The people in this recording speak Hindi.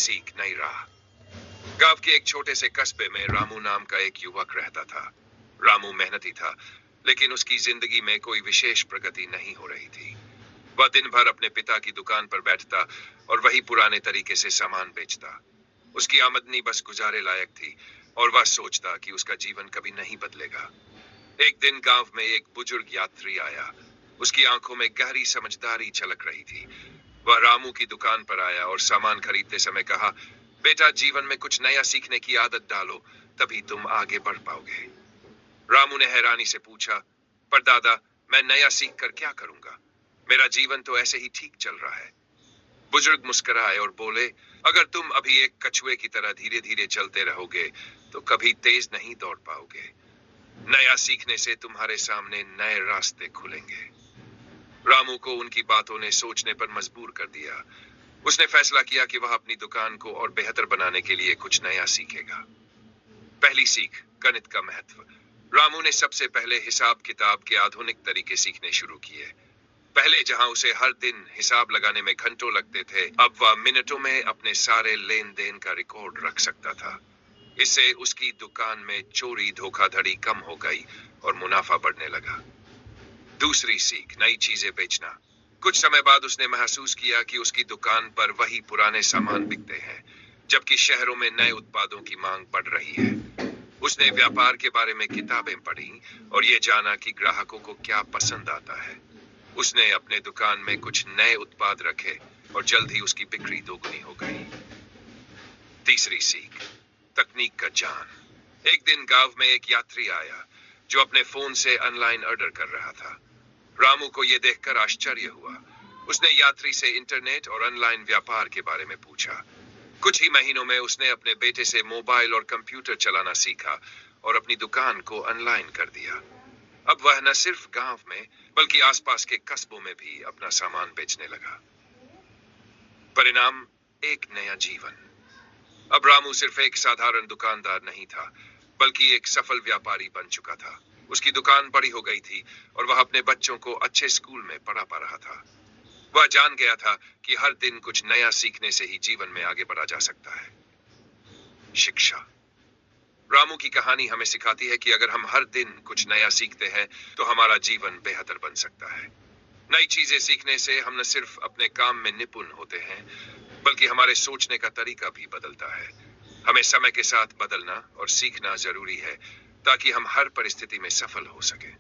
सीख, नई राह। गांव के एक छोटे से कस्बे में रामू नाम का एक युवक रहता था। रामू मेहनती था, लेकिन उसकी जिंदगी में कोई विशेष प्रगति नहीं हो रही थी। वह दिन भर अपने पिता की दुकान पर बैठता और वही पुराने तरीके से सामान बेचता। उसकी आमदनी बस गुजारे लायक थी और वह सोचता कि उसका जीवन कभी नहीं बदलेगा। एक दिन गांव में एक बुजुर्ग यात्री आया। उसकी आंखों में गहरी समझदारी झलक रही थी। वह रामू की दुकान पर आया और सामान खरीदते समय कहा, बेटा, जीवन में कुछ नया सीखने की आदत डालो, तभी तुम आगे बढ़ पाओगे। रामू ने हैरानी से पूछा, पर दादा, मैं नया सीख कर क्या करूंगा? मेरा जीवन तो ऐसे ही ठीक चल रहा है। बुजुर्ग मुस्कुराए और बोले, अगर तुम अभी एक कछुए की तरह धीरे धीरे चलते रहोगे तो कभी तेज नहीं दौड़ पाओगे। नया सीखने से तुम्हारे सामने नए रास्ते खुलेंगे। रामू को उनकी बातों ने सोचने पर मजबूर कर दिया। उसने फैसला किया कि वह अपनी दुकान को और बेहतर बनाने के लिए कुछ नया सीखेगा। पहली सीख, गणित का महत्व। रामू ने सबसे पहले हिसाब किताब के आधुनिक तरीके सीखने शुरू किए। पहले जहां उसे हर दिन हिसाब लगाने में घंटों लगते थे, अब वह मिनटों में अपने सारे लेन देन का रिकॉर्ड रख सकता था। इससे उसकी दुकान में चोरी धोखाधड़ी कम हो गई और मुनाफा बढ़ने लगा। दूसरी सीख, नई चीजें बेचना। कुछ समय बाद उसने महसूस किया कि उसकी दुकान पर वही पुराने सामान बिकते हैं, जबकि शहरों में नए उत्पादों की मांग बढ़ रही है। उसने व्यापार के बारे में किताबें पढ़ी और ये जाना कि ग्राहकों को क्या पसंद आता है। उसने अपने दुकान में कुछ नए उत्पाद रखे और जल्द ही उसकी बिक्री दोगुनी हो गई। तीसरी सीख, तकनीक का जान। एक दिन गांव में एक यात्री आया जो अपने फोन से ऑनलाइन ऑर्डर कर रहा था। रामू को यह देखकर आश्चर्य हुआ। उसने यात्री से इंटरनेट और ऑनलाइन व्यापार के बारे में पूछा। कुछ ही महीनों में उसने अपने बेटे से मोबाइल और कंप्यूटर चलाना सीखा और अपनी दुकान को ऑनलाइन कर दिया। अब वह न सिर्फ गांव में बल्कि आसपास के कस्बों में भी अपना सामान बेचने लगा। परिणाम, एक नया जीवन। अब रामू सिर्फ एक साधारण दुकानदार नहीं था, बल्कि एक सफल व्यापारी बन चुका था। उसकी दुकान बड़ी हो गई थी और वह अपने बच्चों को अच्छे स्कूल में पढ़ा पा रहा था। वह जान गया था कि हर दिन कुछ नया सीखने से ही जीवन में आगे बढ़ा जा सकता है। शिक्षा। रामू की कहानी हमें सिखाती है कि अगर हम हर दिन कुछ नया सीखते हैं तो हमारा जीवन बेहतर बन सकता है। नई चीजें सीखने से हम न सिर्फ अपने काम में निपुण होते हैं, बल्कि हमारे सोचने का तरीका भी बदलता है। हमें समय के साथ बदलना और सीखना जरूरी है ताकि हम हर परिस्थिति में सफल हो सकें।